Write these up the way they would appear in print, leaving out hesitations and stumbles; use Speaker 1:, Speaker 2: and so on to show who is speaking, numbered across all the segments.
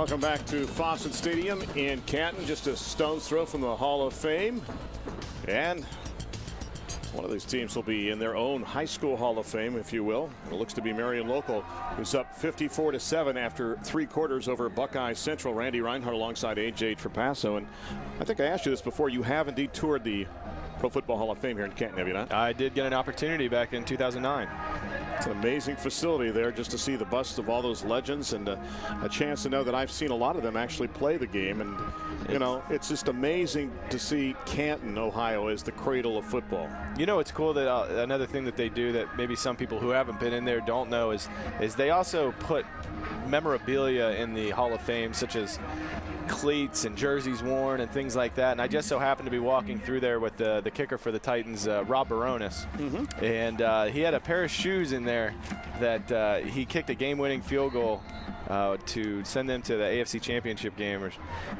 Speaker 1: Welcome back to Fawcett Stadium in Canton, just a stone's throw from the Hall of Fame. And one of these teams will be in their own high school Hall of Fame, if you will. It looks to be Marion Local, who's up 54-7 after 3 quarters over Buckeye Central. Randy Rhinehart alongside A.J. Trapasso. And I think I asked you this before. You have indeed toured the Pro Football Hall of Fame here in Canton, have you not?
Speaker 2: I did get an opportunity back in 2009.
Speaker 1: It's an amazing facility there just to see the busts of all those legends and a chance to know that I've seen a lot of them actually play the game. And, you know, it's just amazing to see Canton, Ohio, as the cradle of football.
Speaker 2: You know, it's cool that another thing that they do that maybe some people who haven't been in there don't know is they also put memorabilia in the Hall of Fame, such as cleats and jerseys worn and things like that. And I just so happened to be walking through there with the kicker for the Titans, Rob Baronis. And he had a pair of shoes in there that he kicked a game-winning field goal to send them to the AFC Championship game.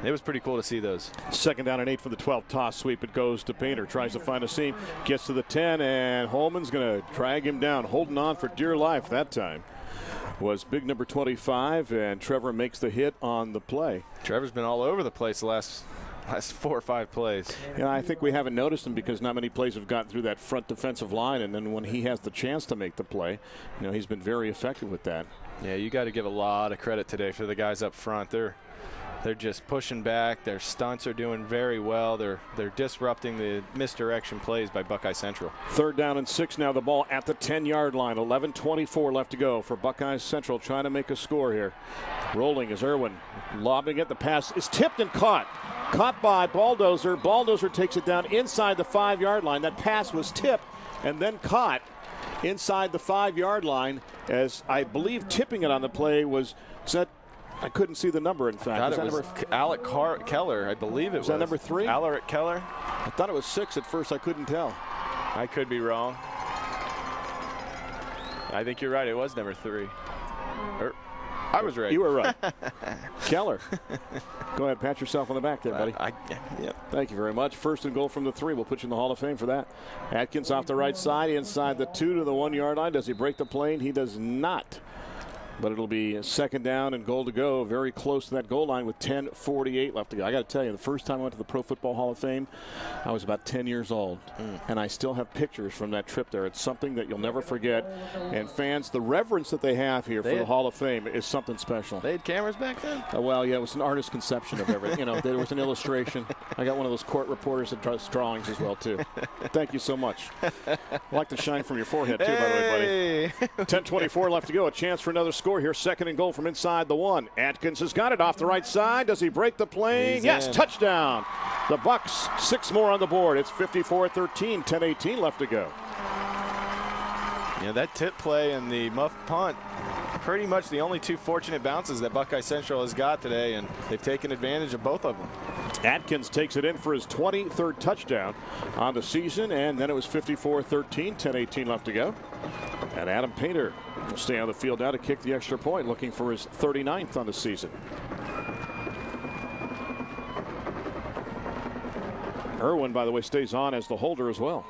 Speaker 2: It was pretty cool to see those.
Speaker 1: 2nd down and 8 for the 12. Toss sweep. It goes to Painter. Tries to find a seam. Gets to the 10, and Holman's going to drag him down. Holding on for dear life that time was big number 25, and Trevor makes the hit on the play.
Speaker 2: Trevor's been all over the place the last 4 or 5 plays.
Speaker 1: Yeah, I think we haven't noticed him because not many plays have gotten through that front defensive line, and then when he has the chance to make the play, you know, he's been very effective with that.
Speaker 2: Yeah, you got to give a lot of credit today for the guys up front. They're just pushing back. Their stunts are doing very well. They're disrupting the misdirection plays by Buckeye Central. 3rd
Speaker 1: down and 6 now. The ball at the 10-yard line. 11:24 left to go for Buckeye Central, trying to make a score here. Rolling is Irwin, lobbing it. The pass is tipped and caught. Caught by Baldozer. Baldozer takes it down inside the 5-yard line. That pass was tipped and then caught inside the 5-yard line, as I believe tipping it on the play was set. I couldn't see the number, in fact.
Speaker 2: It was Alec Keller, I believe it was.
Speaker 1: Was that number 3?
Speaker 2: Alec Keller.
Speaker 1: I thought it was 6 at first. I couldn't tell.
Speaker 2: I could be wrong. I think you're right. It was number 3. I was right.
Speaker 1: You were right. Keller. Go ahead, pat yourself on the back there, buddy.
Speaker 2: Yep.
Speaker 1: Thank you very much. 1st and goal from the 3. We'll put you in the Hall of Fame for that. Atkins off the right side, inside the 2 to the 1-yard line. Does he break the plane? He does not. But it'll be 2nd down and goal to go. Very close to that goal line with 10:48 left to go. I got to tell you, the first time I went to the Pro Football Hall of Fame, I was about 10 years old. And I still have pictures from that trip there. It's something that you'll never forget. And fans, the reverence that they have here for the Hall of Fame is something special.
Speaker 2: They had cameras back then?
Speaker 1: Well, yeah, it was an artist's conception of everything. You know, there was an illustration. I got one of those court reporters that does drawings as well, too. Thank you so much. I like the shine from your forehead, too, by the way, buddy. 10:24 left to go. A chance for another score here. 2nd and goal from inside the 1. Atkins has got it off the right side. Does he break the plane? Yes, touchdown. The Bucks, 6 more on the board. It's 54-13, 10:18 left to go.
Speaker 2: Yeah, that tip play and the muff punt, pretty much the only 2 fortunate bounces that Buckeye Central has got today, and they've taken advantage of both of them.
Speaker 1: Atkins takes it in for his 23rd touchdown on the season, and then it was 54-13, 10:18 left to go. And Adam Painter will stay on the field now to kick the extra point, looking for his 39th on the season. Irwin, by the way, stays on as the holder as well.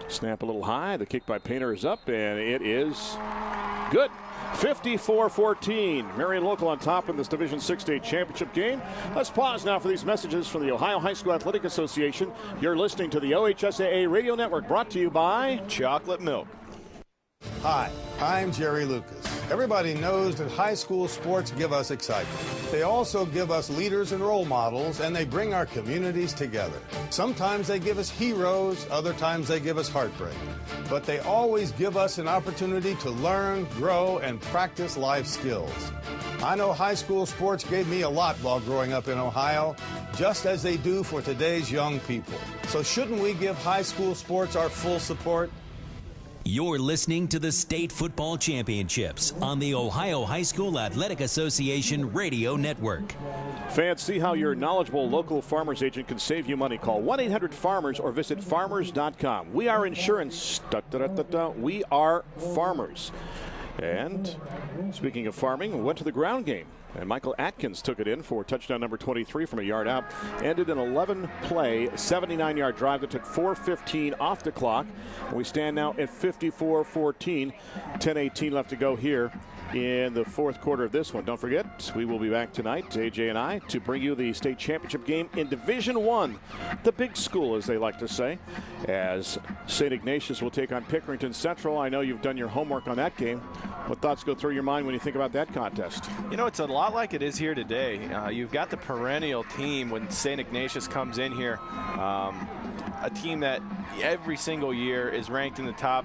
Speaker 1: Snap a little high. The kick by Painter is up, and it is good. 54-14. Marion Local on top in this Division 6 state championship game. Let's pause now for these messages from the Ohio High School Athletic Association. You're listening to the OHSAA Radio Network, brought to you by
Speaker 2: Chocolate Milk.
Speaker 3: Hi, I'm Jerry Lucas. Everybody knows that high school sports give us excitement. They also give us leaders and role models, and they bring our communities together. Sometimes they give us heroes, other times they give us heartbreak. But they always give us an opportunity to learn, grow, and practice life skills. I know high school sports gave me a lot while growing up in Ohio, just as they do for today's young people. So shouldn't we give high school sports our full support?
Speaker 4: You're listening to the State Football Championships on the Ohio High School Athletic Association Radio Network.
Speaker 1: Fans, see how your knowledgeable local farmer's agent can save you money. Call 1-800-FARMERS or visit farmers.com. We are insurance. We are farmers. And speaking of farming, we went to the ground game And Michael Atkins took it in for touchdown number 23 from a yard out. Ended an 11-play, 79-yard drive that took 4:15 off the clock. We stand now at 54-14. 10:18 left to go here in the fourth quarter of this one. Don't forget, we will be back tonight, AJ and I, to bring you the state championship game in Division I, the big school, as they like to say, as St. Ignatius will take on Pickerington Central. I know you've done your homework on that game. What thoughts go through your mind when you think about that contest?
Speaker 2: You know, it's a lot like it is here today. You've got the perennial team when St. Ignatius comes in here, a team that every single year is ranked in the top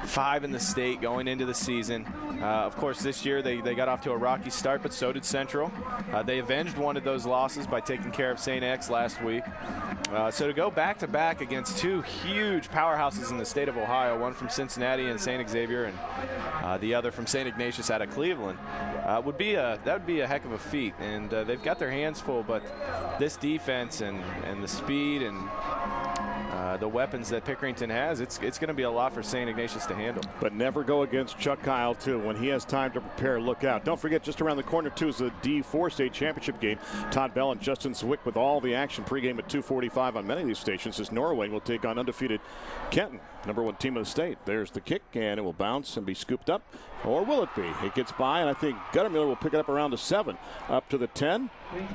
Speaker 2: 5 in the state going into the season. Of course, this year they got off to a rocky start, but so did Central. They avenged one of those losses by taking care of St. X last week. So to go back-to-back against two huge powerhouses in the state of Ohio, one from Cincinnati and St. Xavier, and the other from St. Ignatius out of Cleveland, that would be a heck of a feat. And they've got their hands full, but this defense and the speed and the weapons that Pickerington has, it's going to be a lot for St. Ignatius to handle.
Speaker 1: But never go against Chuck Kyle, too. When he has time to prepare, look out. Don't forget, just around the corner, too, is the D4 state championship game. Todd Bell and Justin Zwick with all the action pregame at 2:45 on many of these stations, as Norway will take on undefeated Canton, #1 team of the state. There's the kick, and it will bounce and be scooped up. Or will it be? It gets by, and I think Guttermiller will pick it up around the 7. Up to the 10,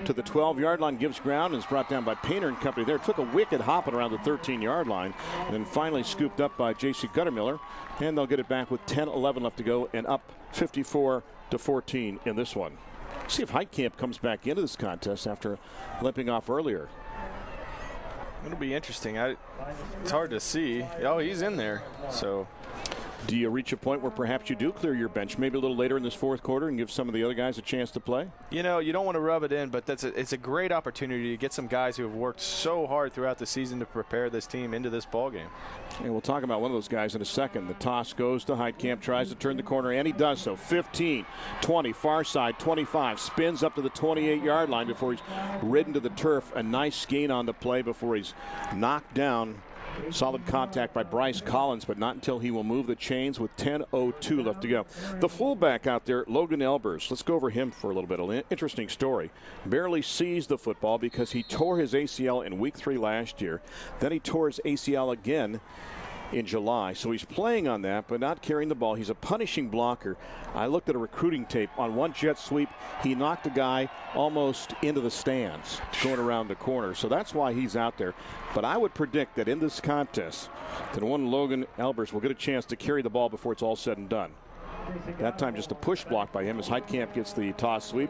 Speaker 1: to the 12-yard line, gives ground, and is brought down by Painter and company there. Took a wicked hopping around the 13-yard line, and then finally scooped up by J.C. Guttermiller. And they'll get it back with 10-11 left to go, and up 54-14 in this one. See if Heitkamp comes back into this contest after limping off earlier.
Speaker 2: It'll be interesting. It's hard to see. Oh, he's in there. So,
Speaker 1: do you reach a point where perhaps you do clear your bench maybe a little later in this fourth quarter and give some of the other guys a chance to play?
Speaker 2: You know, you don't want to rub it in, but it's a great opportunity to get some guys who have worked so hard throughout the season to prepare this team into this ball game.
Speaker 1: And we'll talk about one of those guys in a second. The toss goes to Heitkamp, tries to turn the corner, and he does so. 15, 20, far side, 25, spins up to the 28-yard line before he's ridden to the turf. A nice gain on the play before he's knocked down. Solid contact by Bryce Collins, but not until he will move the chains with 10:02 left to go. The fullback out there, Logan Elbers. Let's go over him for a little bit. An interesting story. Barely sees the football because he tore his ACL in week 3 last year. Then he tore his ACL again in July. So he's playing on that, but not carrying the ball. He's a punishing blocker. I looked at a recruiting tape. On one jet sweep, he knocked a guy almost into the stands going around the corner. So that's why he's out there. But I would predict that in this contest, that one Logan Elbers will get a chance to carry the ball before it's all said and done. That time just a push block by him as Heitkamp gets the toss sweep.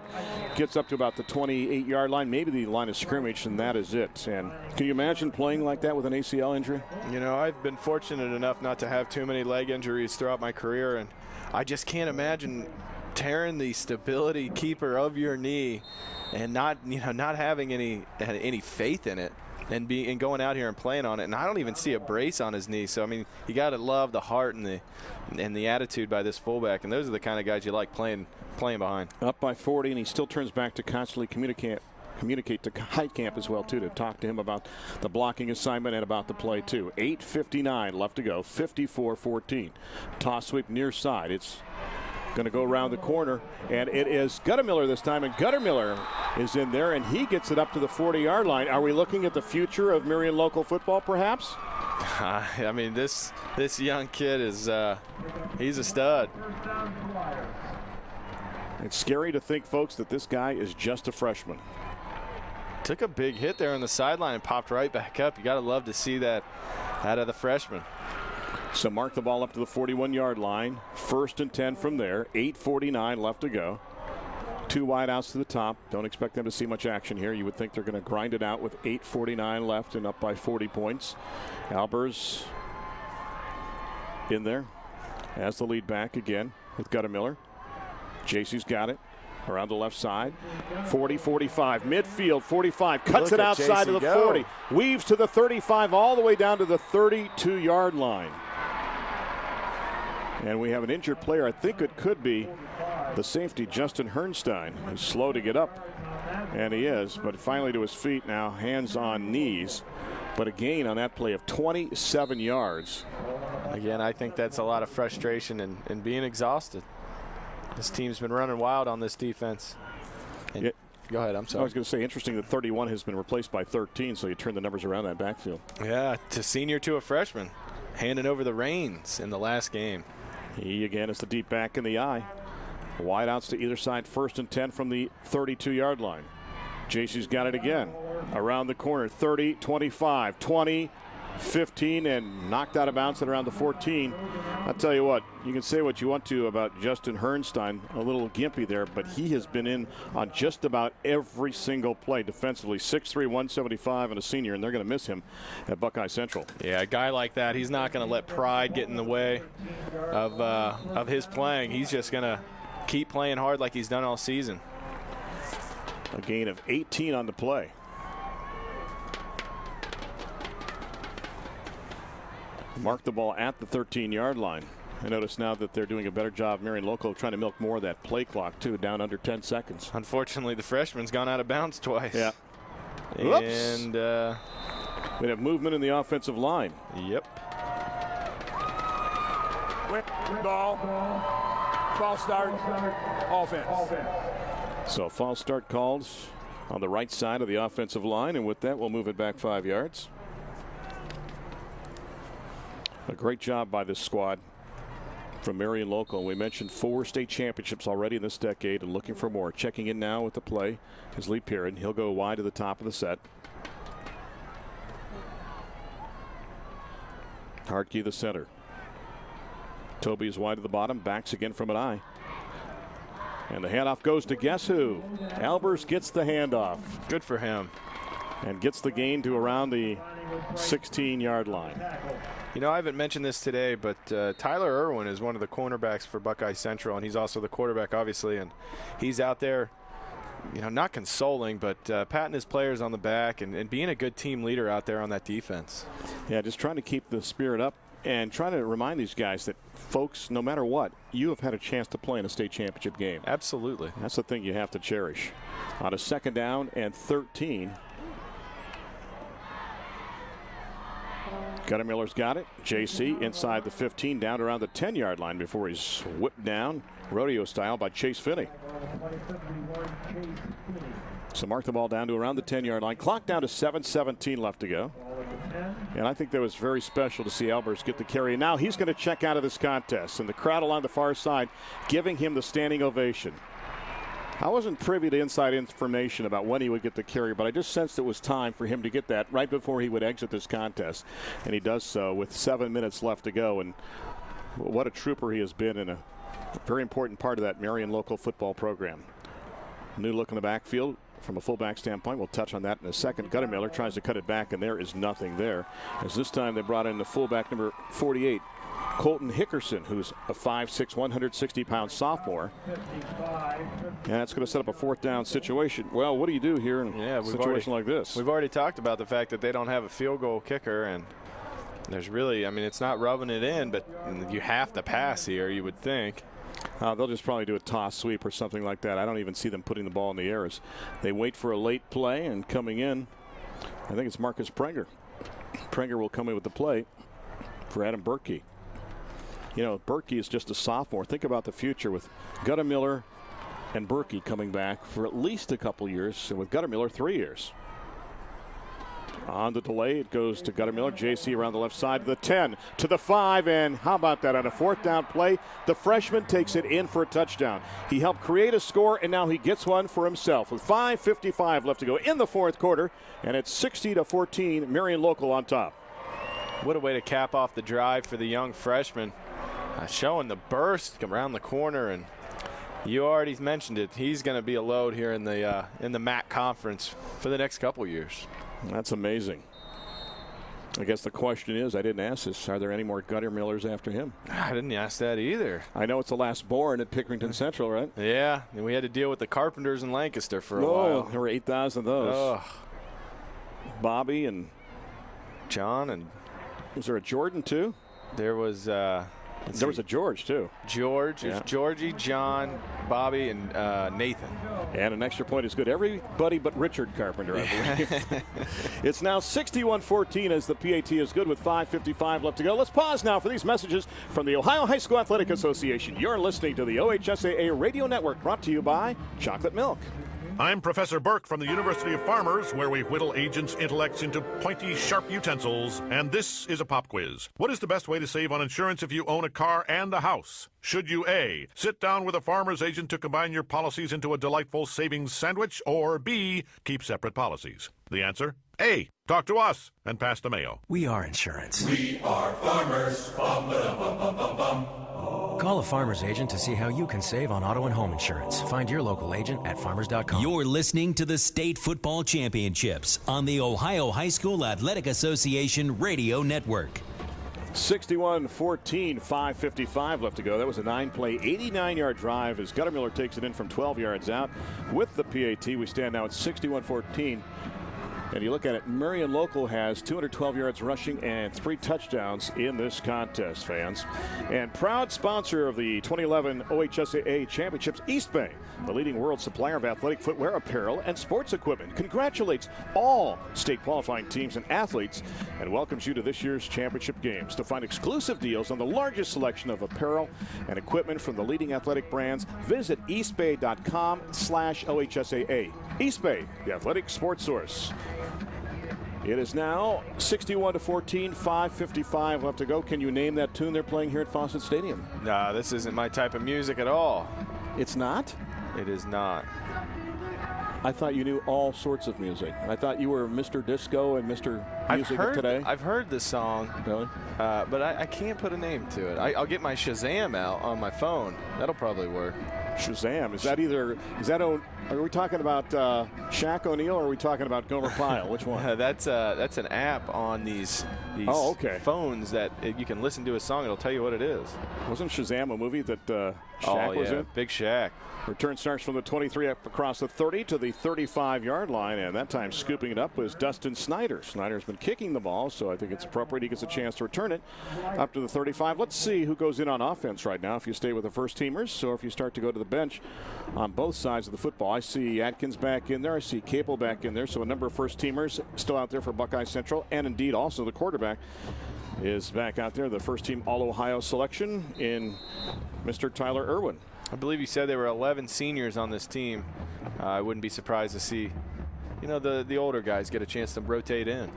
Speaker 1: Gets up to about the 28-yard line, maybe the line of scrimmage, and that is it. And can you imagine playing like that with an ACL injury?
Speaker 2: You know, I've been fortunate enough not to have too many leg injuries throughout my career, and I just can't imagine tearing the stability keeper of your knee and not having any faith in it. And going out here and playing on it, and I don't even see a brace on his knee. So I mean, you got to love the heart and the attitude by this fullback, and those are the kind of guys you like playing behind.
Speaker 1: Up by 40, and he still turns back to constantly communicate to Heitkamp as well, too, to talk to him about the blocking assignment and about the play, too. 8:59 left to go, 54-14. Toss sweep near side. It's going to go around the corner, and it is Guttermiller this time, and Guttermiller is in there, and he gets it up to the 40-yard line. Are we looking at the future of Marion local football, perhaps?
Speaker 2: I mean, this young kid is he's a stud.
Speaker 1: It's scary to think, folks, that this guy is just a freshman.
Speaker 2: Took a big hit there on the sideline and popped right back up. You got to love to see that out of the freshman.
Speaker 1: So mark the ball up to the 41-yard line. 1st and 10 from there. 8:49 left to go. 2 wideouts to the top. Don't expect them to see much action here. You would think they're going to grind it out with 8:49 left and up by 40 points. Albers in there as the lead back again with Guttermiller. JC's got it around the left side. 40-45. Midfield, 45. Cuts it outside to the 40. Weaves to the 35 all the way down to the 32-yard line. And we have an injured player. I think it could be the safety, Justin Hernstein, who's slow to get up. And he is, but finally to his feet now, hands on knees. But a gain on that play of 27 yards.
Speaker 2: Again, I think that's a lot of frustration and being exhausted. This team's been running wild on this defense. And go ahead, I'm sorry.
Speaker 1: I was going to say, interesting that 31 has been replaced by 13, so you turn the numbers around that backfield.
Speaker 2: Yeah, to senior to a freshman, handing over the reins in the last game.
Speaker 1: He again is the deep back in the eye. Wide outs to either side, 1st and 10 from the 32-yard line. JC's got it again. Around the corner, 30, 25, 20, 15, and knocked out of bounds at around the 14. I'll tell you what, you can say what you want to about Justin Hernstein, a little gimpy there, but he has been in on just about every single play defensively. 6'3", 175, and a senior, and they're going to miss him at Buckeye Central.
Speaker 2: Yeah, a guy like that, he's not going to let pride get in the way of his playing. He's just going to keep playing hard like he's done all season.
Speaker 1: A gain of 18 on the play. Mark the ball at the 13-yard line. I notice now that they're doing a better job, Marion Local, trying to milk more of that play clock, too, down under 10 seconds.
Speaker 2: Unfortunately, the freshman's gone out of bounds twice.
Speaker 1: Yeah.
Speaker 2: And
Speaker 1: we have movement in the offensive line.
Speaker 2: Yep.
Speaker 5: False start, offense.
Speaker 1: So false start calls on the right side of the offensive line, and with that, we'll move it back 5 yards. A great job by this squad from Marion Local. We mentioned 4 state championships already in this decade and looking for more. Checking in now with the play is Lee Perrin. He'll go wide to the top of the set. Hartke the center. Toby is wide to the bottom. Backs again from an eye. And the handoff goes to guess who? Albers gets the handoff.
Speaker 2: Good for him.
Speaker 1: And gets the gain to around the 16-yard line.
Speaker 2: You know, I haven't mentioned this today, but Tyler Irwin is one of the cornerbacks for Buckeye Central, and he's also the quarterback, obviously. And he's out there, you know, not consoling, but patting his players on the back and being a good team leader out there on that defense.
Speaker 1: Yeah, just trying to keep the spirit up and trying to remind these guys that, folks, no matter what, you have had a chance to play in a state championship game.
Speaker 2: Absolutely.
Speaker 1: That's the thing you have to cherish. On a 2nd down and 13. Guttermiller's got it. JC inside the 15, down around the 10-yard line before he's whipped down, rodeo style, by Chase Finney. So mark the ball down to around the 10-yard line. Clock down to 7:17 left to go. And I think that was very special to see Albers get the carry. Now he's going to check out of this contest, and the crowd along the far side giving him the standing ovation. I wasn't privy to inside information about when he would get the carry, but I just sensed it was time for him to get that right before he would exit this contest. And he does so with 7 minutes left to go. And what a trooper he has been, in a very important part of that Marion Local football program. New look in the backfield from a fullback standpoint. We'll touch on that in a second. Guttermiller tries to cut it back, and there is nothing there. As this time they brought in the fullback number 48, Colton Hickerson, who's a 5'6", 160-pound sophomore. And that's going to set up a 4th down situation. Well, what do you do here in a situation like this?
Speaker 2: We've already talked about the fact that they don't have a field goal kicker, and there's really, I mean, it's not rubbing it in, but you have to pass here, you would think.
Speaker 1: They'll just probably do a toss sweep or something like that. I don't even see them putting the ball in the air as they wait for a late play, and coming in, I think it's Marcus Prenger. Prenger will come in with the play for Adam Berkey. You know, Berkey is just a sophomore. Think about the future with Guttermiller and Berkey coming back for at least a couple years, and with Guttermiller 3 years. On the delay, it goes to Guttermiller. JC around the left side to the 10, to the 5, and how about that on a 4th down play? The freshman takes it in for a touchdown. He helped create a score, and now he gets one for himself with 5:55 left to go in the 4th quarter, and it's 60-14, Marion Local on top.
Speaker 2: What a way to cap off the drive for the young freshman. Showing the burst around the corner, and you already mentioned it. He's going to be a load here in the MAC conference for the next couple years.
Speaker 1: That's amazing. I guess the question is, I didn't ask this, are there any more Guttermillers after him?
Speaker 2: I didn't ask that either.
Speaker 1: I know it's the last born at Pickerington Central, right?
Speaker 2: Yeah, and we had to deal with the Carpenters in Lancaster for a while.
Speaker 1: There were 8,000 of those.
Speaker 2: Oh.
Speaker 1: Bobby and
Speaker 2: John, and
Speaker 1: was there a Jordan too?
Speaker 2: There was
Speaker 1: there was a George too.
Speaker 2: George, yeah. Georgie, John, Bobby, and Nathan.
Speaker 1: And an extra point is good. Everybody but Richard Carpenter, I believe. It's now 61-14 as the PAT is good with 5:55 left to go. Let's pause now for these messages from the Ohio High School Athletic Association. You're listening to the OHSAA Radio Network, brought to you by Chocolate Milk.
Speaker 6: I'm Professor Burke from the University of Farmers, where we whittle agents' intellects into pointy, sharp utensils. And this is a pop quiz. What is the best way to save on insurance if you own a car and a house? Should you A, sit down with a farmer's agent to combine your policies into a delightful savings sandwich, or B, keep separate policies? The answer? A, talk to us and pass the mayo.
Speaker 7: We are insurance.
Speaker 8: We are farmers. Bum, ba, bum, bum, bum, bum.
Speaker 7: Call a farmer's agent to see how you can save on auto and home insurance. Find your local agent at farmers.com.
Speaker 4: You're listening to the State Football Championships on the Ohio High School Athletic Association Radio Network.
Speaker 1: 61-14, 5:55 left to go. That was a 9-play, 89-yard drive as Guttermiller takes it in from 12 yards out with the PAT. We stand now at 61-14. And you look at it, Marion Local has 212 yards rushing and 3 touchdowns in this contest, fans. And proud sponsor of the 2011 OHSAA Championships, East Bay, the leading world supplier of athletic footwear, apparel, and sports equipment, congratulates all state qualifying teams and athletes and welcomes you to this year's championship games. To find exclusive deals on the largest selection of apparel and equipment from the leading athletic brands, visit eastbay.com/OHSAA. East Bay, the athletic sports source. It is now 61-14, 5:55 left to go. Can you name that tune they're playing here at Fawcett Stadium?
Speaker 2: Nah, this isn't my type of music at all.
Speaker 1: It's not?
Speaker 2: It is not.
Speaker 1: I thought you knew all sorts of music. I thought you were Mr. Disco and Mr. Music of today.
Speaker 2: I've heard this song,
Speaker 1: really?
Speaker 2: But I can't put a name to it. I'll get my Shazam out on my phone. That'll probably work.
Speaker 1: Shazam. Are we talking about Shaq O'Neal or are we talking about Gomer Pyle? Which one?
Speaker 2: That's an app on these phones that you can listen to a song. It'll tell you what it is.
Speaker 1: Wasn't Shazam a movie that Shaq was in?
Speaker 2: Big Shaq.
Speaker 1: Return starts from the 23 up across the 30 to the 35-yard line, and that time scooping it up was Dustin Snyder. Snyder's been kicking the ball, so I think it's appropriate he gets a chance to return it up to the 35. Let's see who goes in on offense right now, if you stay with the first teamers or if you start to go to the bench on both sides of the football. I see Atkins back in there. I see Capel back in there, so a number of first teamers still out there for Buckeye Central, and indeed also the quarterback is back out there, the first team All-Ohio selection in Mr. Tyler Irwin.
Speaker 2: I believe you said there were 11 seniors on this team. I wouldn't be surprised to see, the older guys get a chance to rotate in.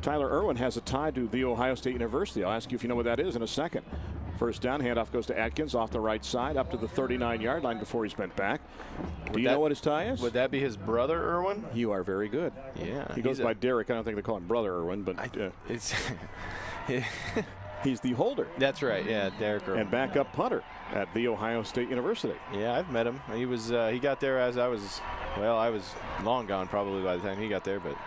Speaker 1: Tyler Irwin has a tie to The Ohio State University. I'll ask you if you know what that is in a second. First down, handoff goes to Atkins off the right side up to the 39-yard line before he's bent back. Do you know what his tie is?
Speaker 2: Would that be his brother, Irwin?
Speaker 1: You are very good.
Speaker 2: Yeah.
Speaker 1: He goes by Derek. I don't think they call him Brother Irwin, but he's the holder.
Speaker 2: That's right, yeah, Derek Irwin.
Speaker 1: And backup punter at The Ohio State University.
Speaker 2: Yeah, I've met him. He got there as I was long gone probably by the time he got there, but.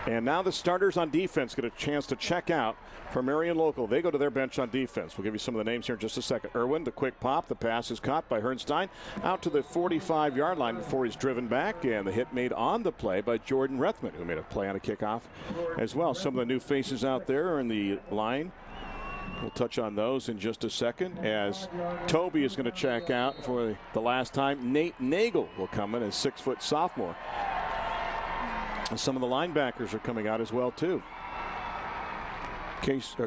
Speaker 1: And now the starters on defense get a chance to check out for Marion Local. They go to their bench on defense. We'll give you some of the names here in just a second. Irwin, the quick pop. The pass is caught by Stein out to the 45-yard line before he's driven back. And the hit made on the play by Jordan Rethman, who made a play on a kickoff as well. Some of the new faces out there in the line. We'll touch on those in just a second as Toby is going to check out for the last time. Nate Nagel will come in as 6-foot sophomore. And some of the linebackers are coming out as well, too.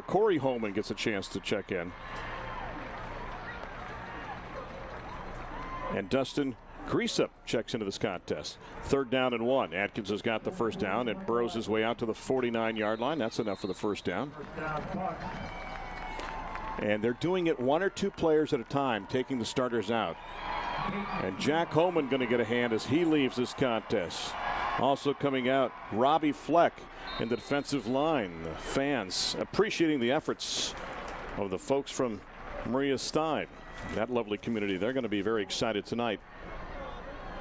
Speaker 1: Corey Holman gets a chance to check in. And Dustin Greasup checks into this contest. 3rd down and 1. Atkins has got the first down and burrows his way out to the 49-yard line. That's enough for the first down. And they're doing it 1 or 2 players at a time, taking the starters out. And Jack Holman going to get a hand as he leaves this contest. Also coming out, Robbie Fleck in the defensive line. The fans appreciating the efforts of the folks from Maria Stein. That lovely community. They're going to be very excited tonight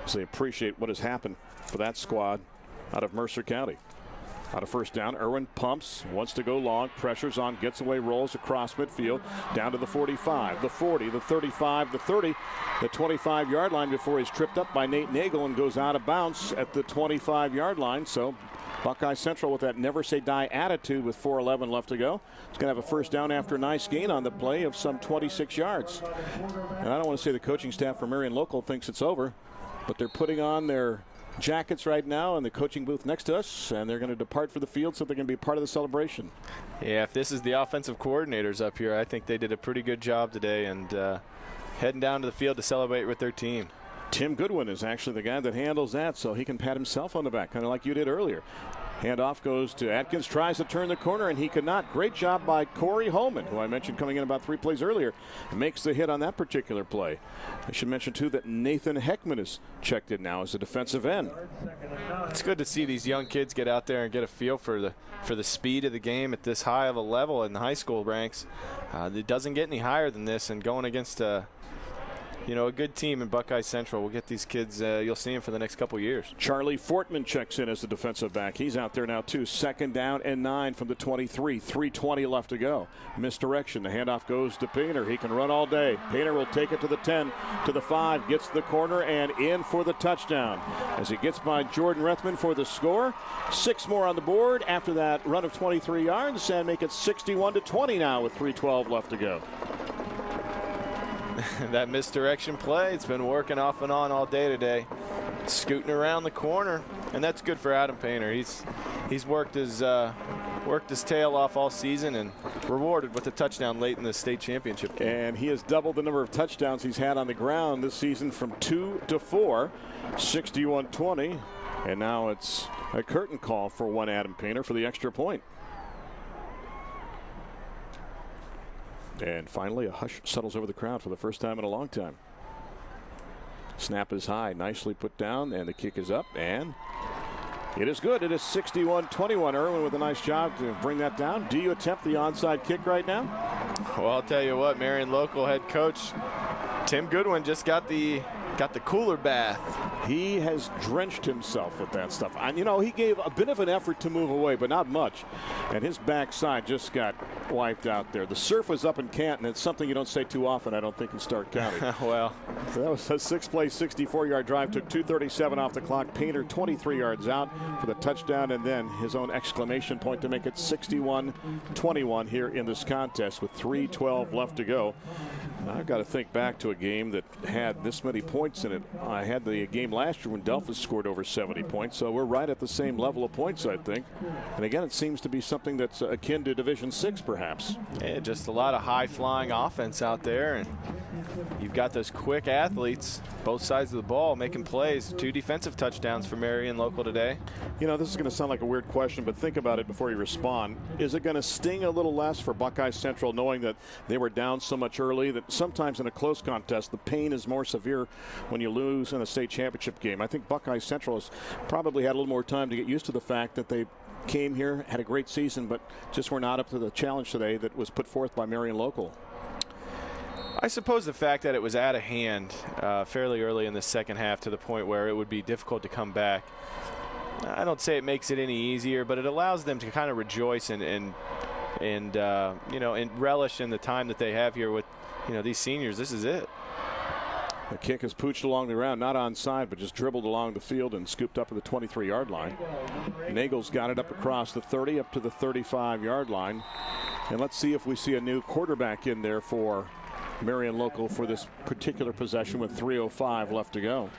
Speaker 1: as they appreciate what has happened for that squad out of Mercer County. Out of first down, Irwin pumps, wants to go long, pressures on, gets away, rolls across midfield, down to the 45, the 40, the 35, the 30, the 25-yard line before he's tripped up by Nate Nagel and goes out of bounds at the 25-yard line. So Buckeye Central with that never say die attitude with 4:11 left to go. It's going to have a first down after a nice gain on the play of some 26 yards. And I don't want to say the coaching staff for Marion Local thinks it's over, but they're putting on their jackets right now in the coaching booth next to us, and they're going to depart for the field so they can be part of the celebration.
Speaker 2: Yeah, if this is the offensive coordinators up here, I think they did a pretty good job today and heading down to the field to celebrate with their team.
Speaker 1: Tim Goodwin is actually the guy that handles that, so he can pat himself on the back, kind of like you did earlier. Handoff goes to Atkins, tries to turn the corner, and he could not. Great job by Corey Holman, who I mentioned coming in about 3 plays earlier, makes the hit on that particular play. I should mention, too, that Nathan Heckman is checked in now as a defensive end.
Speaker 2: It's good to see these young kids get out there and get a feel for the speed of the game at this high of a level in the high school ranks. It doesn't get any higher than this, and going against a good team in Buckeye Central. We'll get these kids, you'll see them for the next couple years.
Speaker 1: Charlie Fortman checks in as the defensive back. He's out there now, too. 2nd down and 9 from the 23. 3:20 left to go. Misdirection. The handoff goes to Painter. He can run all day. Painter will take it to the 10, to the 5, gets the corner, and in for the touchdown. As he gets by Jordan Rethman for the score. 6 more on the board after that run of 23 yards, and make it 61-20 now with 3:12 left to go.
Speaker 2: That misdirection play, it's been working off and on all day today. Scooting around the corner, and that's good for Adam Painter. He's worked his tail off all season and rewarded with a touchdown late in the state championship game.
Speaker 1: And he has doubled the number of touchdowns he's had on the ground this season from 2 to 4, 61-20. And now it's a curtain call for one Adam Painter for the extra point. And finally, a hush settles over the crowd for the first time in a long time. Snap is high, nicely put down, and the kick is up, and it is good. It is 61-21. Irwin with a nice job to bring that down. Do you attempt the onside kick right now?
Speaker 2: Well, I'll tell you what, Marion local head coach Tim Goodwin just got the cooler bath.
Speaker 1: He has drenched himself with that stuff. And, he gave a bit of an effort to move away, but not much. And his backside just got wiped out there. The surf was up in Canton. It's something you don't say too often, I don't think, in Stark County.
Speaker 2: Well,
Speaker 1: so that was a 6-play, 64-yard drive. Took 2:37 off the clock. Painter 23 yards out for the touchdown, and then his own exclamation point to make it 61-21 here in this contest with 3:12 left to go. I've got to think back to a game that had this many points in it. I had the game last year when Delphus scored over 70 points, so we're right at the same level of points, I think. And again, it seems to be something that's akin to Division VI, perhaps.
Speaker 2: Yeah, just a lot of high-flying offense out there, and you've got those quick athletes, both sides of the ball, making plays. 2 defensive touchdowns for Marion local today.
Speaker 1: This is going to sound like a weird question, but think about it before you respond. Is it going to sting a little less for Buckeye Central knowing that they were down so much early that sometimes in a close contest the pain is more severe when you lose in a state championship game? I think Buckeye Central has probably had a little more time to get used to the fact that they came here, had a great season, but just were not up to the challenge today that was put forth by Marion local.
Speaker 2: I suppose the fact that it was out of hand fairly early in the second half to the point where it would be difficult to come back. I don't say it makes it any easier, but it allows them to kind of rejoice and relish in the time that they have here with these seniors. This is it.
Speaker 1: The kick is pooched along the ground, not onside, but just dribbled along the field and scooped up at the 23-yard line. Nagel's got it up across the 30, up to the 35-yard line. And let's see if we see a new quarterback in there for Marion local for this particular possession with 3:05 left to go.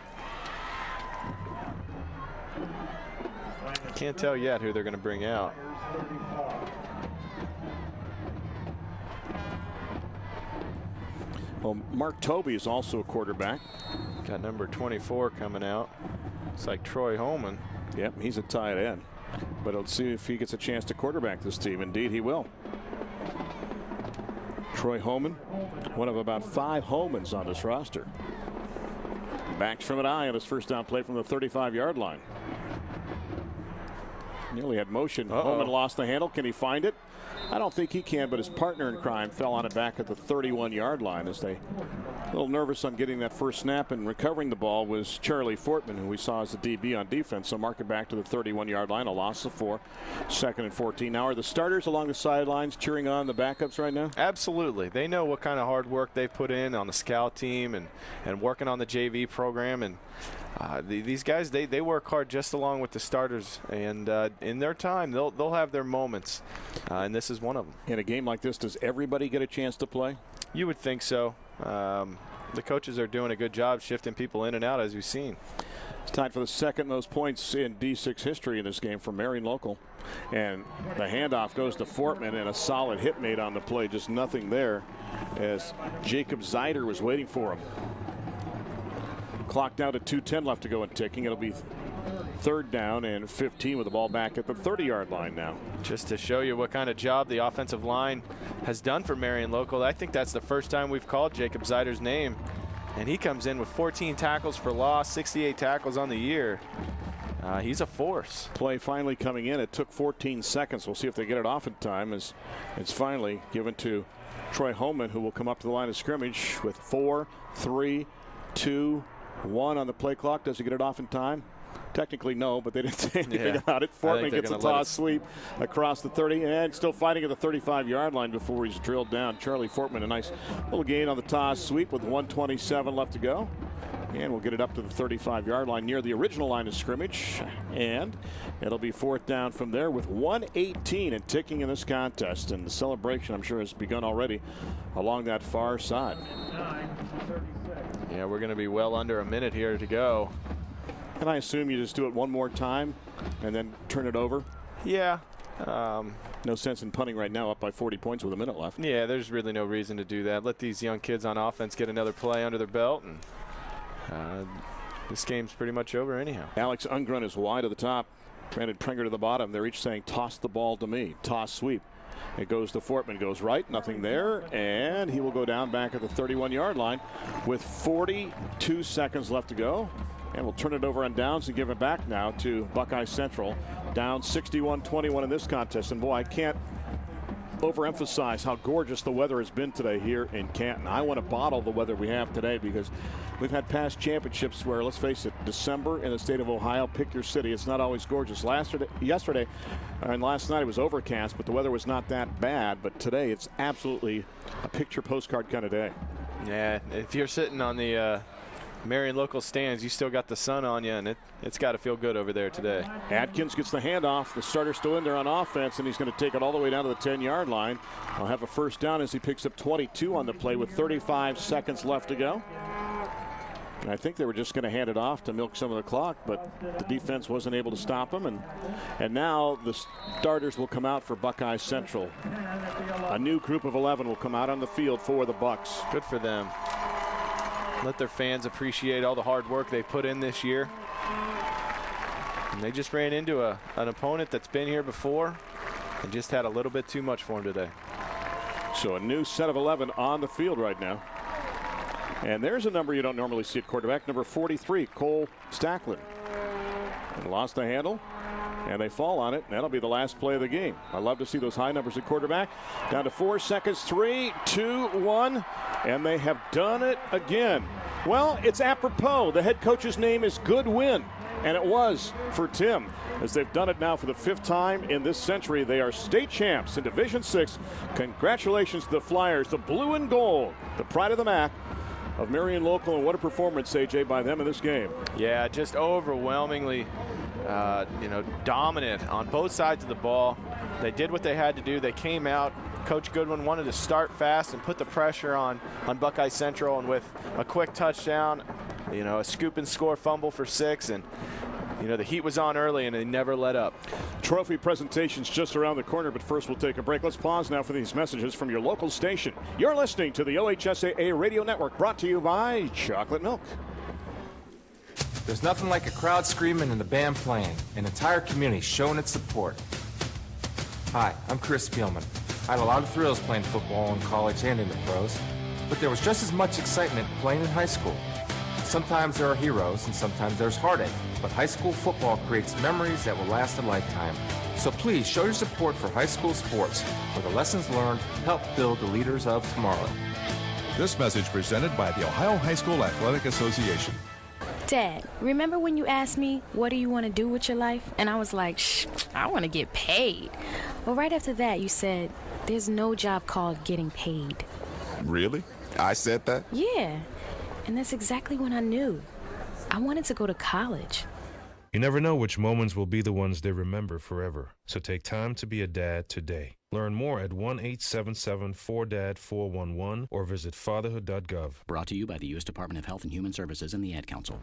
Speaker 2: Can't tell yet who they're going to bring out.
Speaker 1: Well, Mark Toby is also a quarterback.
Speaker 2: Got number 24 coming out. It's like Troy Holman.
Speaker 1: Yep, he's a tight end. But let's see if he gets a chance to quarterback this team. Indeed, he will. Troy Holman, one of about 5 Holmans on this roster. Backs from an eye on his first down play from the 35-yard line. Nearly had motion. Holman lost the handle. Can he find it? I don't think he can, but his partner in crime fell on it back at the 31-yard line as they a little nervous on getting that first snap, and recovering the ball was Charlie Fortman, who we saw as the DB on defense. So mark it back to the 31-yard line, a loss of 4. 2nd and 14. Now, are the starters along the sidelines cheering on the backups right now?
Speaker 2: Absolutely. They know what kind of hard work they've put in on the scout team and working on the JV program. And these guys, they work hard just along with the starters, and in their time they'll have their moments, and this is one of them. In
Speaker 1: a game like this, does everybody get a chance to play?
Speaker 2: You would think so. The coaches are doing a good job shifting people in and out, as we've seen.
Speaker 1: It's tied for the 2nd most points in D6 history in this game for Marion local. And the handoff goes to Fortman, and a solid hit made on the play. Just nothing there as Jacob Zeider was waiting for him. Clock down to 2:10 left to go and ticking. It'll be 3rd down and 15 with the ball back at the 30-yard line now.
Speaker 2: Just to show you what kind of job the offensive line has done for Marion Local, I think that's the first time we've called Jacob Zeider's name. And he comes in with 14 tackles for loss, 68 tackles on the year. He's a force.
Speaker 1: Play finally coming in. It took 14 seconds. We'll see if they get it off in time as it's finally given to Troy Holman, who will come up to the line of scrimmage with 4, 3, 2, 1 on the play clock. Does he get it off in time? Technically, no, but they didn't say anything about it. Fortman gets a toss sweep across the 30 and still fighting at the 35-yard line before he's drilled down. Charlie Fortman, a nice little gain on the toss sweep with 1:27 left to go. And we'll get it up to the 35-yard line near the original line of scrimmage. And it'll be 4th down from there with 1:18 and ticking in this contest. And the celebration, I'm sure, has begun already along that far side.
Speaker 2: Yeah, we're going to be well under a minute here to go.
Speaker 1: And I assume you just do it one more time and then turn it over?
Speaker 2: Yeah.
Speaker 1: No sense in punting right now up by 40 points with a minute left.
Speaker 2: Yeah, there's really no reason to do that. Let these young kids on offense get another play under their belt, and this game's pretty much over anyhow.
Speaker 1: Alex Ungren is wide at the top. Brandon Prenger to the bottom. They're each saying, toss the ball to me. Toss sweep. It goes to Fortman, goes right, nothing there, and he will go down back at the 31-yard line with 42 seconds left to go. And we'll turn it over on downs and give it back now to Buckeye Central. Down 61-21 in this contest. And boy, I can't overemphasize how gorgeous the weather has been today here in Canton. I want to bottle the weather we have today because we've had past championships where, let's face it, December in the state of Ohio, pick your city, it's not always gorgeous. Yesterday and last night it was overcast, but the weather was not that bad. But today it's absolutely a picture postcard kind of day.
Speaker 2: Yeah, if you're sitting on the Marion Local stands, you still got the sun on you, and it's got to feel good over there today.
Speaker 1: Atkins gets the handoff. The starter's still in there on offense, and he's going to take it all the way down to the 10-yard line. I'll have a 1st down as he picks up 22 on the play with 35 seconds left to go. And I think they were just going to hand it off to milk some of the clock, but the defense wasn't able to stop them. And now the starters will come out for Buckeye Central. A new group of 11 will come out on the field for the Bucks.
Speaker 2: Good for them. Let their fans appreciate all the hard work they put in this year. And they just ran into an opponent that's been here before and just had a little bit too much for him today.
Speaker 1: So a new set of 11 on the field right now. And there's a number you don't normally see at quarterback, number 43, Cole Stacklin. And lost the handle, and they fall on it. And that'll be the last play of the game. I love to see those high numbers at quarterback. Down to 4 seconds, 3, 2, 1. And they have done it again. Well, it's apropos. The head coach's name is Goodwin, and it was for Tim, as they've done it now for the 5th time in this century. They are state champs in Division 6. Congratulations to the Flyers, the blue and gold, the pride of the MAC of Marion Local. And what a performance, AJ, by them in this game.
Speaker 2: Yeah, just overwhelmingly dominant on both sides of the ball. They did what they had to do. They came out. Coach Goodwin wanted to start fast and put the pressure on Buckeye Central, and with a quick touchdown, a scoop and score fumble for 6, and the heat was on early and they never let up.
Speaker 1: Trophy presentations just around the corner, but first we'll take a break. Let's pause now for these messages from your local station. You're listening to the OHSAA Radio Network, brought to you by Chocolate Milk.
Speaker 9: There's nothing like a crowd screaming and the band playing, an entire community showing its support. Hi, I'm Chris Spielman. I had a lot of thrills playing football in college and in the pros, but there was just as much excitement playing in high school. Sometimes there are heroes and sometimes there's heartache, but high school football creates memories that will last a lifetime. So please show your support for high school sports, where the lessons learned help build the leaders of tomorrow.
Speaker 10: This message presented by the Ohio High School Athletic Association.
Speaker 11: Dad, remember when you asked me, what do you want to do with your life? And I was like, I want to get paid. Well, right after that, you said, there's no job called getting paid.
Speaker 10: Really? I said that?
Speaker 11: Yeah. And that's exactly when I knew. I wanted to go to college.
Speaker 12: You never know which moments will be the ones they remember forever. So take time to be a dad today. Learn more at 1-877-4DAD-411 or visit fatherhood.gov.
Speaker 13: Brought to you by the U.S. Department of Health and Human Services and the Ad Council.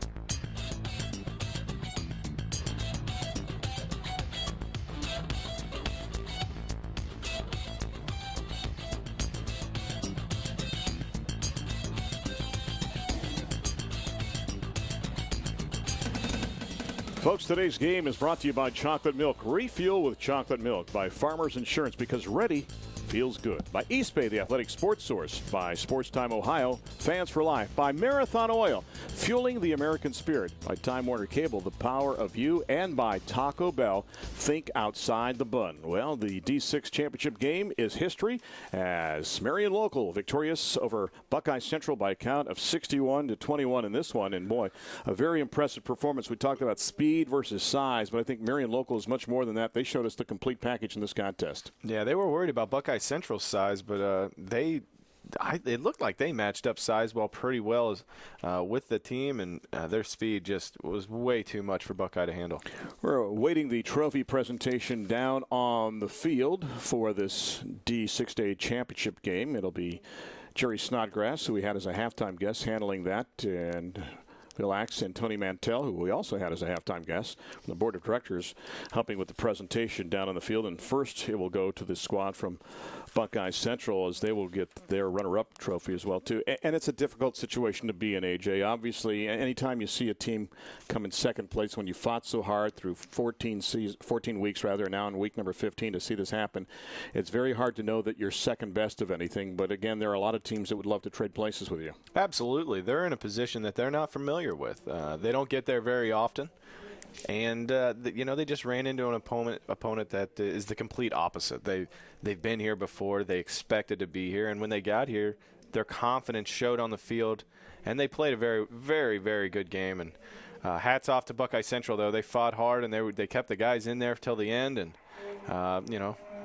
Speaker 1: Folks, today's game is brought to you by Chocolate Milk. Refuel with Chocolate Milk. By Farmers Insurance, because ready feels good. By East Bay, the athletic sports source. By Sports Time Ohio, fans for life. By Marathon Oil, fueling the American spirit. By Time Warner Cable, the power of you. And by Taco Bell, think outside the bun. Well, the D6 championship game is history as Marion Local victorious over Buckeye Central by a count of 61-21 in this one. And boy, a very impressive performance. We talked about speed versus size, but I think Marion Local is much more than that. They showed us the complete package in this contest.
Speaker 2: Yeah, they were worried about Buckeye Central's size, but it looked like they matched up size-well pretty well with the team, and their speed just was way too much for Buckeye to handle.
Speaker 1: We're awaiting the trophy presentation down on the field for this D6-day championship game. It'll be Jerry Snodgrass, who we had as a halftime guest, handling that, and Bill Axe and Tony Mantell, who we also had as a halftime guest from the board of directors, helping with the presentation down on the field. And first, it will go to the squad from Buckeye Central, as they will get their runner-up trophy as well, too. And it's a difficult situation to be in, AJ. Obviously, anytime you see a team come in second place when you fought so hard through 14 weeks, now in week number 15 to see this happen, it's very hard to know that you're second best of anything. But, again, there are a lot of teams that would love to trade places with you.
Speaker 2: Absolutely. They're in a position that they're not familiar with. They don't get there very often. And, they just ran into an opponent that is the complete opposite. They've been here before. They expected to be here. And when they got here, their confidence showed on the field. And they played a very, very, very good game. And hats off to Buckeye Central, though. They fought hard, and they kept the guys in there till the end. And,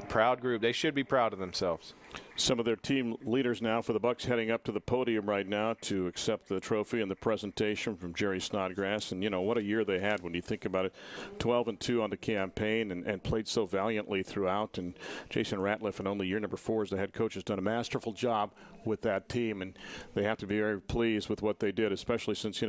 Speaker 2: proud group. They should be proud of themselves.
Speaker 1: Some of their team leaders now for the Bucks heading up to the podium right now to accept the trophy and the presentation from Jerry Snodgrass. And, what a year they had when you think about it. 12-2 on the campaign and played so valiantly throughout. And Jason Ratliff, in only year number 4 as the head coach, has done a masterful job with that team. And they have to be very pleased with what they did, especially since,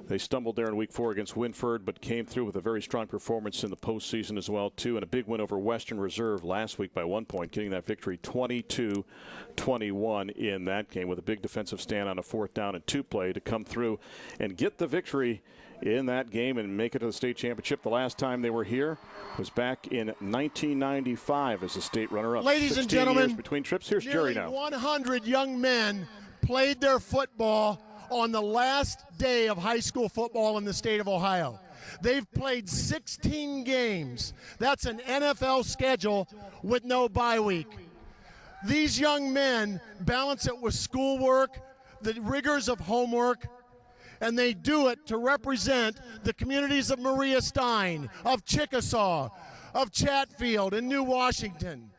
Speaker 1: they stumbled there in week 4 against Winford, but came through with a very strong performance in the postseason as well, too. And a big win over Western Reserve last week by 1 point, getting that victory 22-21 in that game with a big defensive stand on a 4th down and 2 play to come through and get the victory in that game and make it to the state championship. The last time they were here was back in 1995 as a state runner-up.
Speaker 14: Ladies and gentlemen,
Speaker 1: years between trips. Here's Jerry now.
Speaker 14: 100 young men played their football on the last day of high school football in the state of Ohio. They've played 16 games. That's an NFL schedule with no bye week. These young men balance it with schoolwork, the rigors of homework, and they do it to represent the communities of Maria Stein, of Chickasaw, of Chatfield, and New Washington.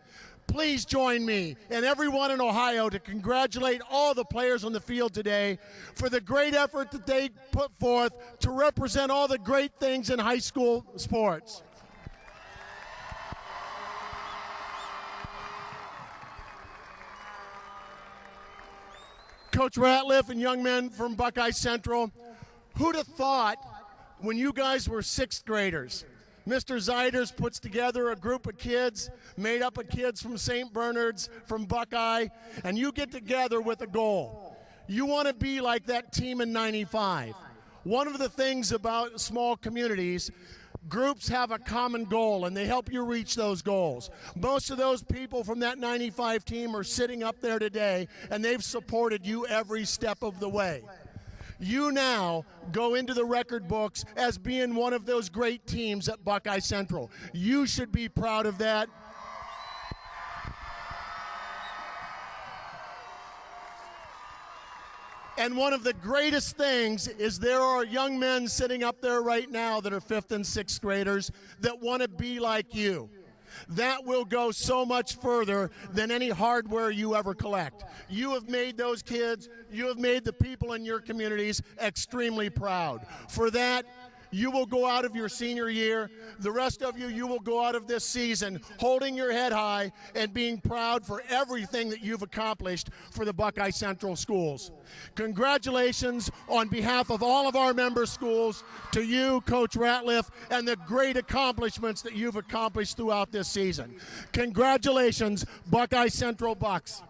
Speaker 14: Please join me and everyone in Ohio to congratulate all the players on the field today for the great effort that they put forth to represent all the great things in high school sports. Coach Ratliff and young men from Buckeye Central, who'd have thought when you guys were 6th graders, Mr. Zeiders puts together a group of kids made up of kids from St. Bernard's, from Buckeye, and you get together with a goal. You want to be like that team in 95. One of the things about small communities, groups have a common goal, and they help you reach those goals. Most of those people from that 95 team are sitting up there today, and they've supported you every step of the way. You now go into the record books as being one of those great teams at Buckeye Central. You should be proud of that. And one of the greatest things is there are young men sitting up there right now that are 5th and 6th graders that want to be like you. That will go so much further than any hardware you ever collect. You have made those kids, you have made the people in your communities extremely proud. For that, you will go out of your senior year. The rest of you will go out of this season holding your head high and being proud for everything that you've accomplished for the Buckeye Central schools. Congratulations on behalf of all of our member schools to you, Coach Ratliff, and the great accomplishments that you've accomplished throughout this season. Congratulations, Buckeye Central Bucks.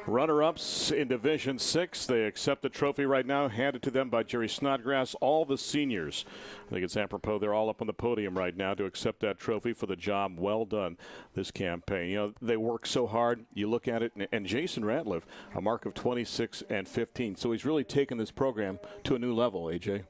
Speaker 1: Runner-ups in Division 6. They accept the trophy right now, handed to them by Jerry Snodgrass. All the seniors, I think it's apropos, they're all up on the podium right now to accept that trophy for the job well done this campaign. You know, they work so hard. You look at it, and Jason Ratliff, a mark of 26-15. So he's really taken this program to a new level, AJ.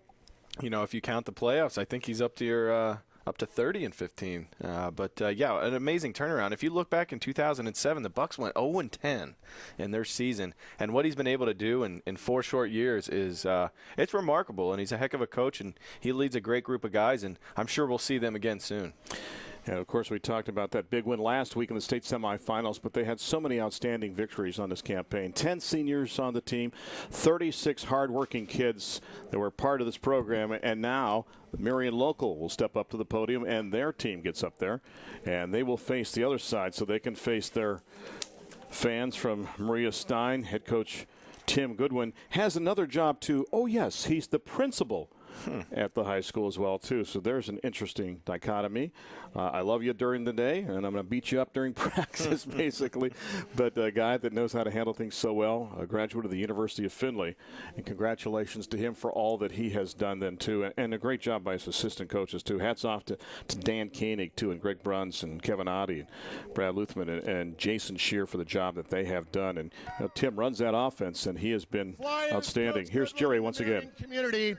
Speaker 2: You know, if you count the playoffs, I think he's up to your up to 30-15. Yeah, an amazing turnaround. If you look back in 2007, the Bucks went 0-10 in their season, and what he's been able to do in 4 short years is it's remarkable. And he's a heck of a coach, and he leads a great group of guys, and I'm sure we'll see them again soon.
Speaker 1: And, of course, we talked about that big win last week in the state semifinals, but they had so many outstanding victories on this campaign. 10 seniors on the team, 36 hardworking kids that were part of this program, and now the Marion local will step up to the podium, and their team gets up there, and they will face the other side so they can face their fans from Maria Stein. Head coach Tim Goodwin has another job, too. Oh, yes, he's the principal at the high school as well, too. So there's an interesting dichotomy. I love you during the day, and I'm going to beat you up during practice, basically. But a guy that knows how to handle things so well, a graduate of the University of Findlay. And congratulations to him for all that he has done then, too. And a great job by his assistant coaches, too. Hats off to Dan Koenig, too, and Greg Bruns and Kevin Oddie and Brad Luthman and Jason Shear for the job that they have done. And you know, Tim runs that offense, and he has been outstanding. Here's Jerry once again.
Speaker 14: Community.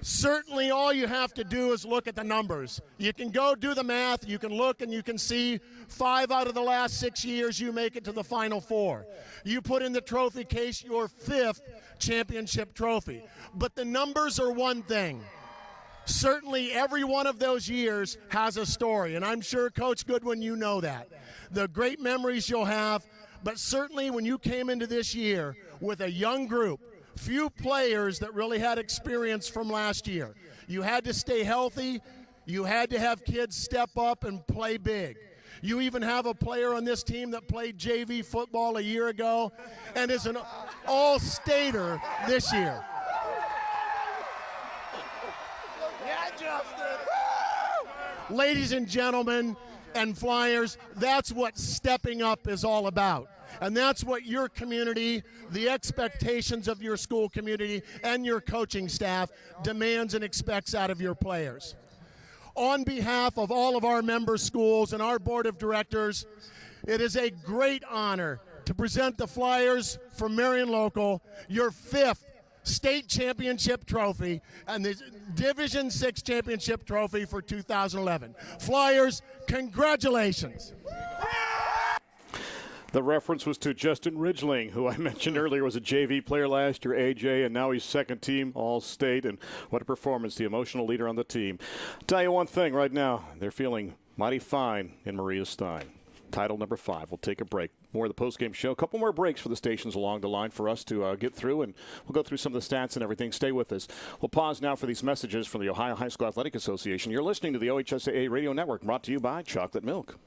Speaker 14: Certainly all you have to do is look at the numbers. You can go do the math, you can look and you can see 5 out of the last 6 years you make it to the Final Four. You put in the trophy case your 5th championship trophy. But the numbers are one thing. Certainly every one of those years has a story, and I'm sure, Coach Goodwin, you know that. The great memories you'll have, but certainly when you came into this year with a young group, few players that really had experience from last year. You had to stay healthy. You had to have kids step up and play big. You even have a player on this team that played JV football a year ago and is an all-stater this year. Yeah, Justin. Ladies and gentlemen and Flyers, that's what stepping up is all about. And that's what your community, the expectations of your school community and your coaching staff demands and expects out of your players. On behalf of all of our member schools and our board of directors, it is a great honor to present the Flyers from Marion Local your 5th state championship trophy and the Division 6 championship trophy for 2011. Flyers, congratulations.
Speaker 1: The reference was to Justin Ridgeling, who I mentioned earlier was a JV player last year, AJ, and now he's second team All-State. And what a performance, the emotional leader on the team. I'll tell you one thing right now, they're feeling mighty fine in Maria Stein. Title number 5. We'll take a break. More of the postgame show. A couple more breaks for the stations along the line for us to get through, and we'll go through some of the stats and everything. Stay with us. We'll pause now for these messages from the Ohio High School Athletic Association. You're listening to the OHSAA Radio Network, brought to you by Chocolate Milk.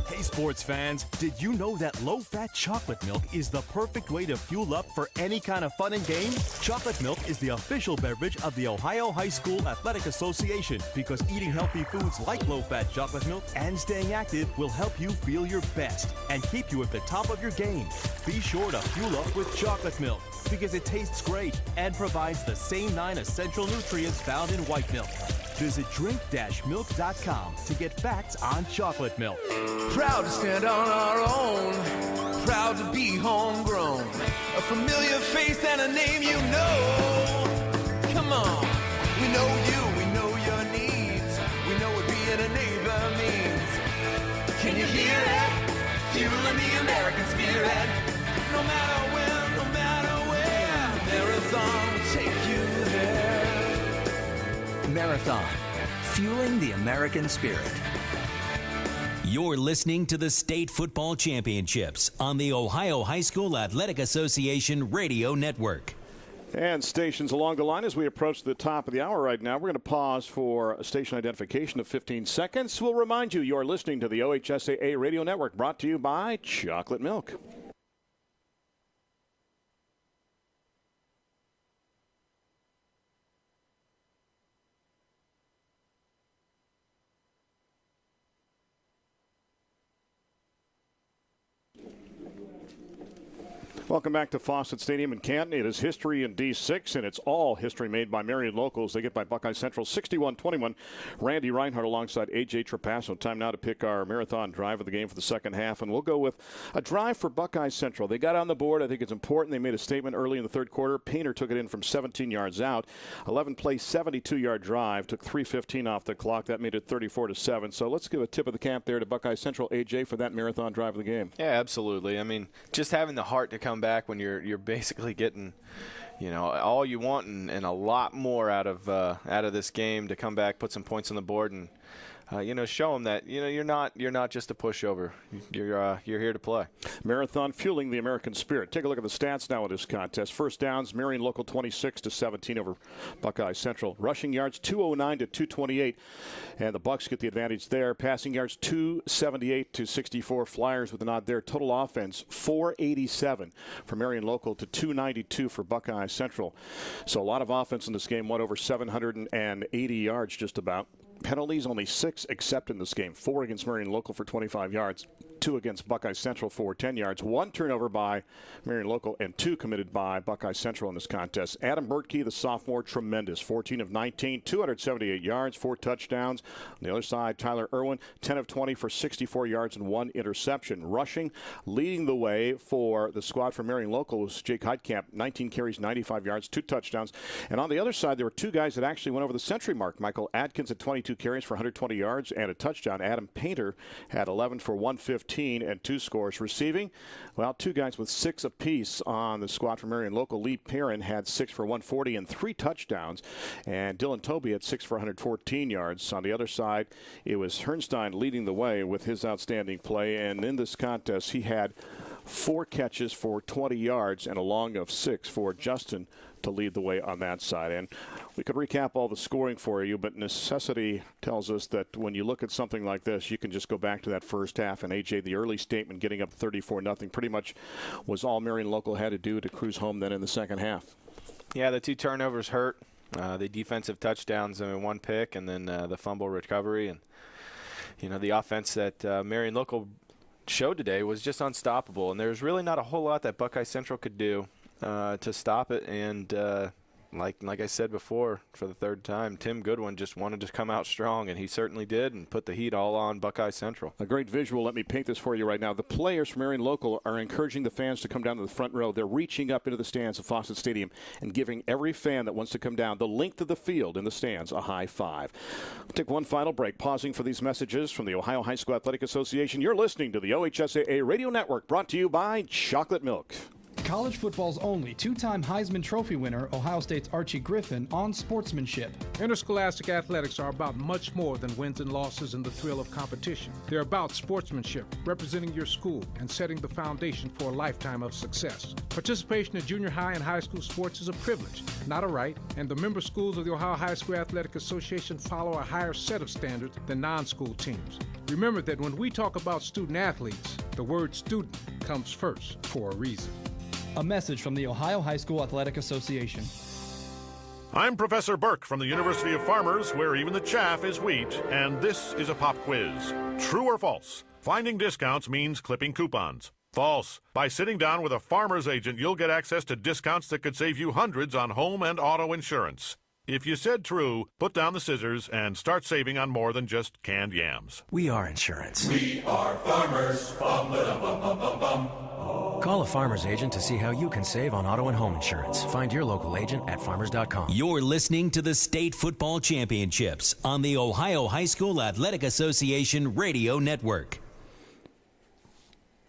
Speaker 15: Hey sports fans, did you know that low-fat chocolate milk is the perfect way to fuel up for any kind of fun and games? Chocolate milk is the official beverage of the Ohio High School Athletic Association because eating healthy foods like low-fat chocolate milk and staying active will help you feel your best and keep you at the top of your game. Be sure to fuel up with chocolate milk because it tastes great and provides the same 9 essential nutrients found in white milk. Visit drink-milk.com to get facts on chocolate milk.
Speaker 16: Proud to stand on our own, proud to be homegrown, a familiar face and a name you know. Come on, we know you, we know your needs, we know what being a neighbor means. Can you hear it? Fueling the American spirit. No matter when, no matter where, Marathon will take you there.
Speaker 17: Marathon, fueling the American spirit.
Speaker 4: You're listening to the State Football Championships on the Ohio High School Athletic Association Radio Network.
Speaker 1: And stations along the line as we approach the top of the hour right now. We're going to pause for a station identification of 15 seconds. We'll remind you, you're listening to the OHSAA Radio Network, brought to you by Chocolate Milk. Welcome back to Fawcett Stadium in Canton. It is history in D6, and it's all history made by Marion locals. They get by Buckeye Central 61-21. Randy Rhinehart alongside A.J. Trapasso. Time now to pick our marathon drive of the game for the second half, and we'll go with a drive for Buckeye Central. They got on the board. I think it's important. They made a statement early in the third quarter. Painter took it in from 17 yards out. 11-play, 72-yard drive. Took 3:15 off the clock. That made it 34-7. So let's give a tip of the cap there to Buckeye Central, A.J., for that marathon drive of the game.
Speaker 2: Yeah, absolutely. I mean, just having the heart to come back when you're basically getting, all you want and a lot more out of this game, to come back, put some points on the board, and show them that you're not just a pushover. You're here to play.
Speaker 1: Marathon fueling the American spirit. Take a look at the stats now in this contest. First downs, Marion local 26-17 over Buckeye Central. Rushing yards 209 to 228, and the Bucks get the advantage there. Passing yards 278 to 64. Flyers with a nod there. Total offense 487 for Marion local to 292 for Buckeye Central. So a lot of offense in this game. Went over 780 yards just about. Penalties only 6 except in this game. 4 against Marion local for 25 yards. 2 against Buckeye Central for 10 yards. 1 turnover by Marion local and 2 committed by Buckeye Central in this contest. Adam Bertkey, the sophomore, tremendous. 14 of 19, 278 yards, 4 touchdowns. On the other side, Tyler Irwin, 10 of 20 for 64 yards and 1 interception. Rushing, leading the way for the squad from Marion local was Jake Heitkamp, 19 carries, 95 yards, 2 touchdowns. And on the other side, there were 2 guys that actually went over the century mark. Michael Adkins had 22 carries for 120 yards and a touchdown. Adam Painter had 11 for 115 and 2 scores. Receiving, 2 guys with 6 apiece on the squad from Marion local. Lee Perrin had 6 for 140 and 3 touchdowns, and Dylan Toby had 6 for 114 yards. On the other side, it was Hernstein leading the way with his outstanding play, and in this contest, he had 4 catches for 20 yards and a long of 6 for Justin to lead the way on that side. And we could recap all the scoring for you, but necessity tells us that when you look at something like this, you can just go back to that first half. And A.J., the early statement getting up 34-0 pretty much was all Marion local had to do to cruise home then in the second half.
Speaker 2: Yeah, the 2 turnovers hurt. The defensive touchdowns, 1 pick, and then the fumble recovery. And, the offense that Marion local showed today was just unstoppable. And there's really not a whole lot that Buckeye Central could do to stop it. And like I said before, for the third time, Tim Goodwin just wanted to come out strong, and he certainly did, and put the heat all on Buckeye Central.
Speaker 1: A great visual. Let me paint this for you right now. The players from Marion local are encouraging the fans to come down to the front row. They're reaching up into the stands of Fawcett Stadium and giving every fan that wants to come down the length of the field in the stands a high five. We'll take one final break, pausing for these messages from the Ohio High School Athletic Association. You're listening to the OHSAA Radio Network, brought to you by Chocolate Milk.
Speaker 18: College football's only 2-time Heisman Trophy winner, Ohio State's Archie Griffin, on sportsmanship.
Speaker 19: Interscholastic athletics are about much more than wins and losses and the thrill of competition. They're about sportsmanship, representing your school, and setting the foundation for a lifetime of success. Participation in junior high and high school sports is a privilege, not a right, and the member schools of the Ohio High School Athletic Association follow a higher set of standards than non-school teams. Remember that when we talk about student athletes, the word student comes first for a reason.
Speaker 18: A message from the Ohio High School Athletic Association.
Speaker 6: I'm Professor Burke from the University of Farmers, where even the chaff is wheat, and this is a pop quiz. True or false? Finding discounts means clipping coupons. False. By sitting down with a farmer's agent, you'll get access to discounts that could save you hundreds on home and auto insurance. If you said true, put down the scissors and start saving on more than just canned yams.
Speaker 7: We are insurance.
Speaker 8: We are farmers. Bum, ba-dum, bum, bum, bum, bum.
Speaker 7: Call a farmer's agent to see how you can save on auto and home insurance. Find your local agent at farmers.com.
Speaker 4: You're listening to the State Football Championships on the Ohio High School Athletic Association Radio Network.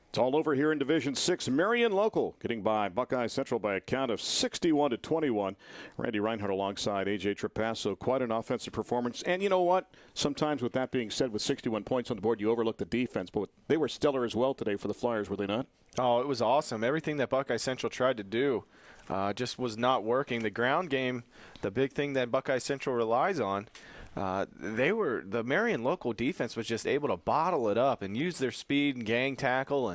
Speaker 1: It's all over here in Division 6. Marion local getting by Buckeye Central by a count of 61-21. Randy Rhinehart alongside A.J. Trapasso. Quite an offensive performance. And you know what? Sometimes with that being said, with 61 points on the board, you overlook the defense. But they were stellar as well today for the Flyers, were they not?
Speaker 2: Oh, it was awesome. Everything that Buckeye Central tried to do just was not working. The ground game, the big thing that Buckeye Central relies on, the Marion local defense was just able to bottle it up and use their speed and gang tackle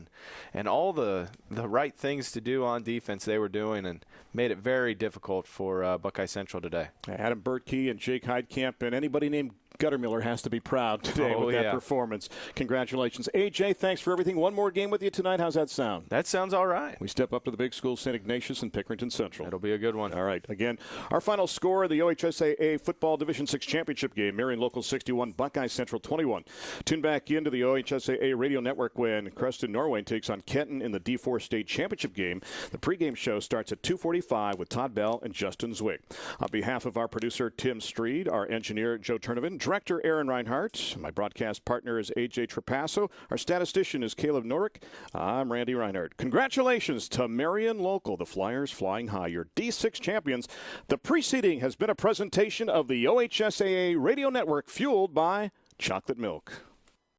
Speaker 2: and all the right things to do on defense they were doing, and made it very difficult for Buckeye Central today.
Speaker 1: Adam Bertkey and Jake Heitkamp and anybody named Guttermiller has to be proud today with that performance. Congratulations. AJ, thanks for everything. One more game with you tonight. How's that sound?
Speaker 2: That sounds all right.
Speaker 1: We step up to the big school, St. Ignatius and Pickerington Central.
Speaker 2: That'll be a good one.
Speaker 1: All right. Again, our final score of the OHSAA Football Division 6 Championship game. Marion Local 61, Buckeye Central 21. Tune back into the OHSAA Radio Network when Creston Norway takes on Canton in the D4 State Championship game. The pregame show starts at 2:45 with Todd Bell and Justin Zwick. On behalf of our producer, Tim Streed, our engineer, Joe Turnovan, director, Aaron Rhinehart, my broadcast partner is AJ Trapasso, our statistician is Caleb Norick. I'm Randy Rhinehart. Congratulations to Marion Local, the Flyers flying high, your D6 champions. The preceding has been a presentation of the OHSAA Radio Network, fueled by chocolate milk.